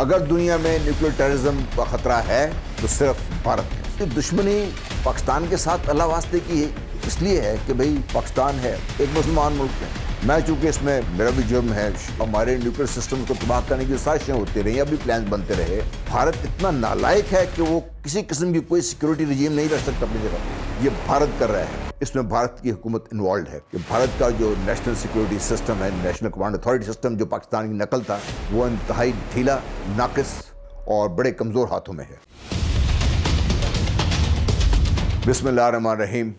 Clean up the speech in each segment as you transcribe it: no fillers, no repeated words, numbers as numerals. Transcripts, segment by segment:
اگر دنیا میں نیوکلیر ٹیررزم کا خطرہ ہے تو صرف بھارت ہے. یہ دشمنی پاکستان کے ساتھ اللہ واسطے کی اس لیے ہے کہ بھئی پاکستان ہے ایک مسلمان ملک ہے. میں چونکہ اس میں میرا بھی جرم ہے، ہمارے نیوکلیر سسٹم کو تباہ کرنے کی سازشیں ہوتی رہی، ابھی پلانز بنتے رہے. بھارت اتنا نالائق ہے کہ وہ کسی قسم کی کوئی سیکیورٹی رجیم نہیں رکھ سکتا اپنی جگہ. یہ بھارت کر رہا ہے، اس میں بھارت کی حکومت انوالوڈ ہے. کہ بھارت کا جو نیشنل سیکیورٹی سسٹم ہے، نیشنل کمانڈ اتھارٹی سسٹم جو پاکستان کی نقل تھا، وہ انتہائی ڈھیلا، ناقص اور بڑے کمزور ہاتھوں میں ہے. بسم اللہ الرحمن الرحیم.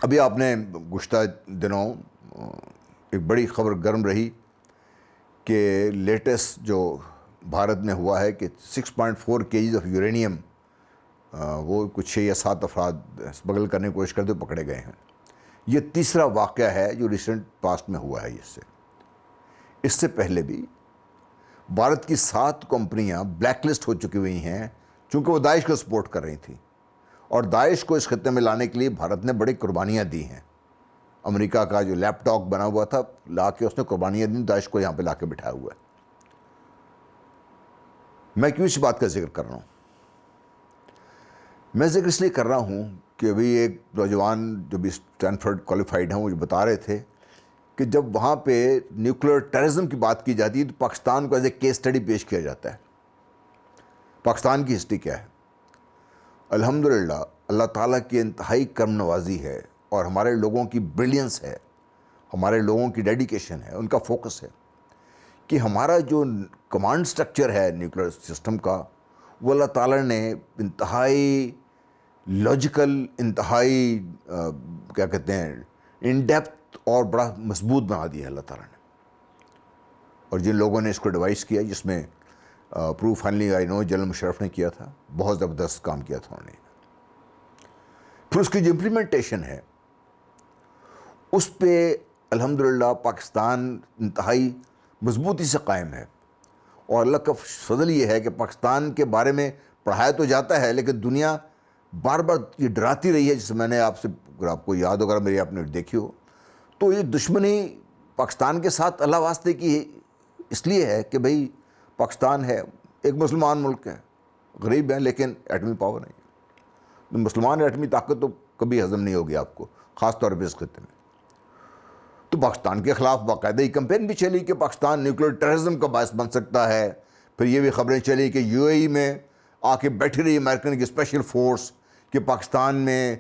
ابھی آپ نے گزشتہ دنوں ایک بڑی خبر گرم رہی کہ لیٹسٹ جو بھارت میں ہوا ہے کہ 6.4 kgs آف یورینیم وہ کچھ 6 یا 7 افراد اسمگل کرنے کی کوشش کرتے پکڑے گئے ہیں. یہ تیسرا واقعہ ہے جو ریسنٹ پاسٹ میں ہوا ہے. اس سے پہلے بھی بھارت کی 7 کمپنیاں بلیک لسٹ ہو چکی ہوئی ہیں چونکہ وہ داعش کو سپورٹ کر رہی تھیں، اور داعش کو اس خطے میں لانے کے لیے بھارت نے بڑی قربانیاں دی ہیں. امریکہ کا جو لیپ ٹاپ بنا ہوا تھا لا کے اس نے قربانیاں دی، داعش کو یہاں پہ لا کے بٹھایا ہوا ہے. میں کیوں اس بات کا ذکر کر رہا ہوں؟ میں ذکر اس لیے کر رہا ہوں کہ ابھی ایک نوجوان جو بھی اسٹینفورڈ کوالیفائڈ ہیں وہ بتا رہے تھے کہ جب وہاں پہ نیوکلیر ٹیررزم کی بات کی جاتی ہے تو پاکستان کو ایز اے کیس اسٹڈی پیش کیا جاتا ہے. پاکستان کی ہسٹری کیا ہے؟ الحمدللہ اللہ تعالیٰ کی انتہائی کرم نوازی ہے اور ہمارے لوگوں کی بریلینس ہے، ہمارے لوگوں کی ڈیڈیکیشن ہے، ان کا فوکس ہے کہ ہمارا جو کمانڈ سٹرکچر ہے نیوکلیر سسٹم کا، وہ اللہ تعالیٰ نے انتہائی لاجیکل، انتہائی کیا کہتے ہیں ان ڈیپتھ اور بڑا مضبوط بنا دیا ہے اللہ تعالیٰ نے. اور جن لوگوں نے اس کو ڈیوائس کیا، جس میں proof finally I know general Musharraf نے کیا تھا، بہت زبردست کام کیا تھا انہوں نے. پھر اس کی جو امپلیمنٹیشن ہے اس پہ الحمدللہ پاکستان انتہائی مضبوطی سے قائم ہے. اور اللہ کا فضل یہ ہے کہ پاکستان کے بارے میں پڑھایا تو جاتا ہے لیکن دنیا بار بار یہ ڈراتی رہی ہے. جسے میں نے آپ سے، اگر آپ کو یاد ہوگا، میری آپ نے دیکھی ہو، تو یہ دشمنی پاکستان کے ساتھ اللہ واسطے کی اس لیے ہے کہ بھئی پاکستان ہے ایک مسلمان ملک ہے، غریب ہے لیکن ایٹمی پاور نہیں ہے. مسلمان ایٹمی طاقت تو کبھی ہضم نہیں ہوگی آپ کو، خاص طور پہ اس خطے میں. تو پاکستان کے خلاف باقاعدہ یہ کمپین بھی چلی کہ پاکستان نیوکلیر ٹیررزم کا باعث بن سکتا ہے. پھر یہ بھی خبریں چلی کہ یو اے ای میں آ کے بیٹھی رہی امریکن کی اسپیشل فورس کہ پاکستان میں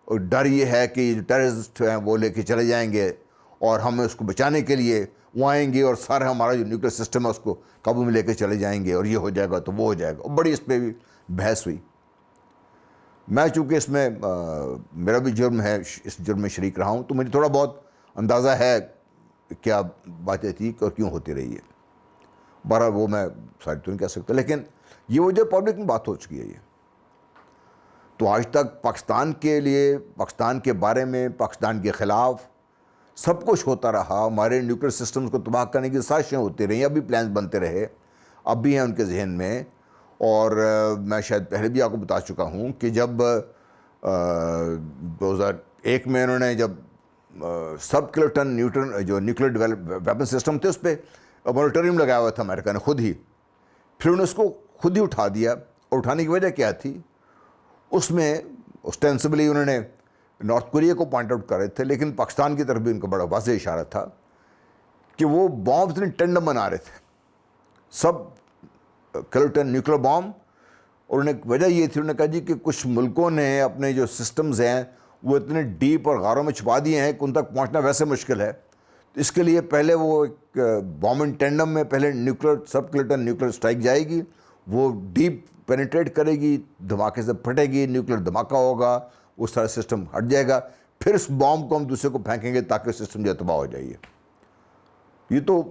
ڈر یہ ہے کہ جو ٹیررسٹ ہیں وہ لے کے چلے جائیں گے اور ہم اس کو بچانے کے لیے وہ آئیں گے اور سارا ہمارا جو نیوکلیر سسٹم ہے اس کو قابو میں لے کے چلے جائیں گے، اور یہ ہو جائے گا تو وہ ہو جائے گا. اور بڑی اس پہ بھی بحث ہوئی. میں چونکہ اس میں میرا بھی جرم ہے، اس جرم میں شریک رہا ہوں، تو مجھے تھوڑا بہت اندازہ ہے کیا باتیں تھی اور کیوں ہوتی رہی ہے. بہرحال وہ میں ساری تو نہیں کہہ سکتا، لیکن یہ وہ جو پبلک میں بات ہو چکی ہے. یہ تو آج تک پاکستان کے لیے، پاکستان کے بارے میں، پاکستان کے خلاف سب کچھ ہوتا رہا. ہمارے نیوکلیر سسٹمز کو تباہ کرنے کی سازشیں ہوتی رہیں، ابھی پلانز بنتے رہے، اب بھی ہیں ان کے ذہن میں. اور میں شاید پہلے بھی آپ کو بتا چکا ہوں کہ جب 2001 میں انہوں نے جب سب کلوٹن نیوٹن جو نیوکلیر ویپن سسٹم تھے اس پہ مورٹوریم لگایا ہوا تھا امریکہ نے خود ہی، پھر انہوں نے اس کو خود ہی اٹھا دیا. اور اٹھانے کی وجہ کیا تھی؟ اس میں اسٹینسبلی انہوں نے نارتھ کوریا کو پوائنٹ آؤٹ کر رہے تھے، لیکن پاکستان کی طرف بھی ان کا بڑا واضح اشارہ تھا کہ وہ بام اتنے ٹینڈم بنا رہے تھے، سب کلوٹن نیوکلیر بام. اور انہیں وجہ یہ تھی، انہوں نے کہا جی کہ کچھ ملکوں نے اپنے جو سسٹمز ہیں وہ اتنے ڈیپ اور غاروں میں چھپا دیے ہیں کہ ان تک پہنچنا ویسے مشکل ہے. تو اس کے لیے پہلے وہ ایک بام ان ٹینڈم میں پہلے نیوکلیر سب کلوٹن نیوکلیر اسٹرائک جائے گی، وہ ڈیپ پینیٹریٹ کرے گی، دھماکے سے پھٹے گی، نیوکلیر دھماکہ ہوگا، اس طرح سسٹم ہٹ جائے گا، پھر اس بام کو ہم دوسرے کو پھینکیں گے تاکہ سسٹم جو تباہ ہو جائے. یہ تو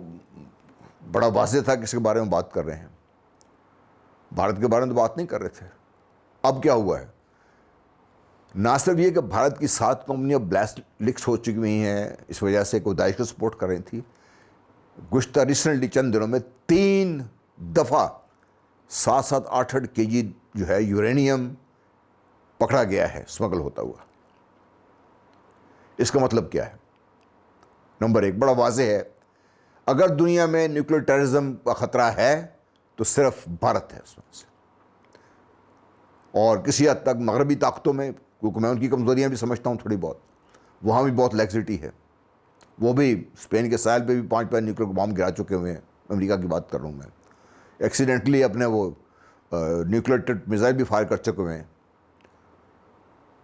بڑا واضح تھا کس کے بارے میں بات کر رہے ہیں. بھارت کے بارے میں تو بات نہیں کر رہے تھے. اب کیا ہوا ہے؟ نہ صرف یہ کہ بھارت کی 7 کمپنیاں بلیک لسٹ ہو چکی ہوئی ہیں اس وجہ سے کہ وہ داعش کو سپورٹ کر رہی تھی. گزشتہ ریسنٹلی چند دنوں میں 3 دفعہ 7-7 8-8 kg جو ہے یورینیم پکڑا گیا ہے اسمگل ہوتا ہوا. اس کا مطلب کیا ہے؟ نمبر 1 بڑا واضح ہے، اگر دنیا میں نیوکلیر ٹیررزم کا خطرہ ہے تو صرف بھارت ہے اس میں سے، اور کسی حد تک مغربی طاقتوں میں، کیونکہ میں ان کی کمزوریاں بھی سمجھتا ہوں تھوڑی بہت، وہاں بھی بہت لیکسٹی ہے. وہ بھی اسپین کے ساحل پہ بھی 5 نیوکلیر بام گرا چکے ہوئے ہیں. امریکہ کی بات کر رہا ہوں میں. ایکسیڈنٹلی اپنے وہ نیوکلیر میزائل بھی فائر کر چکے ہوئے ہیں.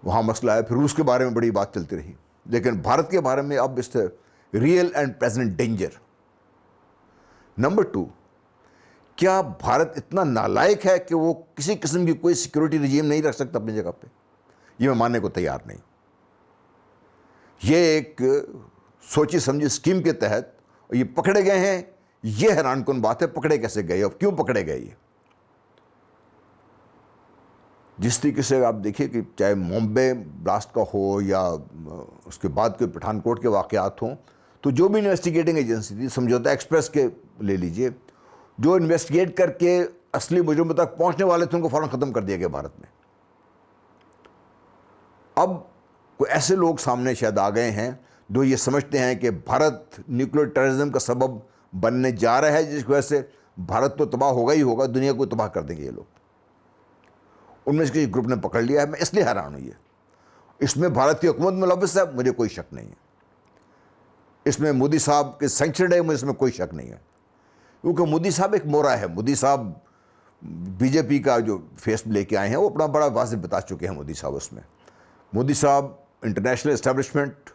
وہاں مسئلہ ہے. پھر روس کے بارے میں بڑی بات چلتی رہی، لیکن بھارت کے بارے میں اب اس real and present danger. Number 2، کیا بھارت اتنا نالائق ہے کہ وہ کسی قسم کی کوئی سیکورٹی رجیم نہیں رکھ سکتا اپنی جگہ پہ؟ یہ میں ماننے کو تیار نہیں. یہ ایک سوچی سمجھی اسکیم کے تحت یہ پکڑے گئے ہیں. یہ حیران کن بات ہے، پکڑے کیسے گئے اور کیوں پکڑے گئے؟ یہ جس طریقے سے آپ دیکھیے کہ چاہے ممبئی بلاسٹ کا ہو یا اس کے بعد کے پٹھان کوٹ کے واقعات ہوں، تو جو بھی انویسٹیگیٹنگ ایجنسی تھی، سمجھوتا ایکسپریس کے لے لیجئے، جو انویسٹیگیٹ کر کے اصلی مجرموں تک پہنچنے والے تھے ان کو فوراً ختم کر دیا گیا بھارت میں. اب کوئی ایسے لوگ سامنے شاید آ گئے ہیں جو یہ سمجھتے ہیں کہ بھارت نیوکلیر ٹیررزم کا سبب بننے جا رہا ہے، جس کی وجہ سے بھارت تو تباہ ہوگا ہی ہوگا، دنیا کو تباہ کر دیں گے یہ لوگ. ان میں سے کسی گروپ نے پکڑ لیا ہے. میں اس لیے حیران ہوں. اس میں بھارت کی حکومت ملوث ہے، مجھے کوئی شک نہیں ہے. اس میں مودی صاحب کے سینکشنڈ ہے، مجھے اس میں کوئی شک نہیں ہے. کیونکہ مودی صاحب ایک مورا ہے. مودی صاحب بی جے پی کا جو فیس لے کے آئے ہیں وہ اپنا بڑا واضح بتا چکے ہیں. مودی صاحب اس میں، مودی صاحب international establishment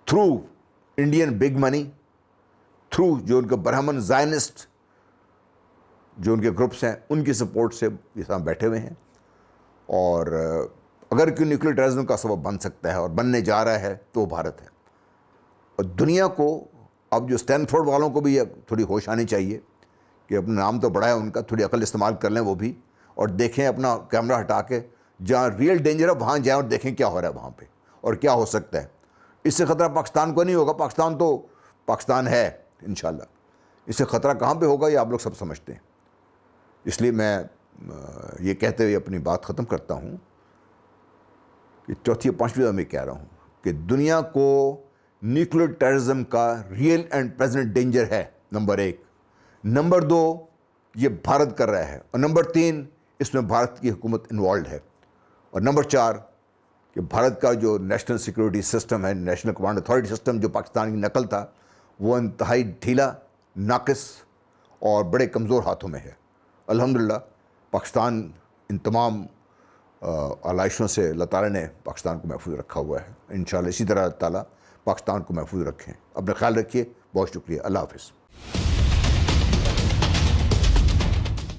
through Indian big money, through جو ان کے برہمن زائنسٹ جو ان کے گروپس ہیں ان کی سپورٹ سے یہ سب بیٹھے ہوئے ہیں. اور اگر کوئی نیوکلیر ٹیررزم کا سبب بن سکتا ہے اور بننے جا رہا ہے تو وہ بھارت ہے. اور دنیا کو اب جو اسٹینفورڈ والوں کو بھی یہ تھوڑی ہوش آنی چاہیے کہ اپنا نام تو بڑا ہے ان کا، تھوڑی عقل استعمال کر لیں وہ بھی، اور دیکھیں اپنا کیمرہ ہٹا کے جہاں ریئل ڈینجر ہے وہاں جائیں اور دیکھیں کیا ہو رہا ہے وہاں پہ اور کیا ہو سکتا ہے. اس سے خطرہ پاکستان کو نہیں ہوگا. پاکستان تو پاکستان ہے انشاءاللہ. اس سے خطرہ کہاں پہ ہوگا یہ آپ لوگ سب سمجھتے ہیں. اس لیے میں یہ کہتے ہوئے اپنی بات ختم کرتا ہوں کہ چوتھی اور پانچویں میں کہہ رہا ہوں کہ دنیا کو نیوکلیر ٹیررزم کا ریئل اینڈ پریزنٹ ڈینجر ہے. نمبر 1. نمبر 2، یہ بھارت کر رہا ہے. اور نمبر 3، اس میں بھارت کی حکومت انوالوڈ ہے. اور نمبر 4، کہ بھارت کا جو نیشنل سیکورٹی سسٹم ہے، نیشنل کمانڈ اتھارٹی سسٹم جو پاکستان کی نقل تھا، وہ انتہائی ڈھیلا، ناقص اور بڑے کمزور ہاتھوں میں ہے. الحمدللہ پاکستان ان تمام آلائشوں سے اللہ تعالیٰ نے پاکستان کو محفوظ رکھا ہوا ہے. انشاءاللہ اسی طرح اللہ تعالیٰ پاکستان کو محفوظ رکھیں. اپنا خیال رکھیے. بہت شکریہ. اللہ حافظ.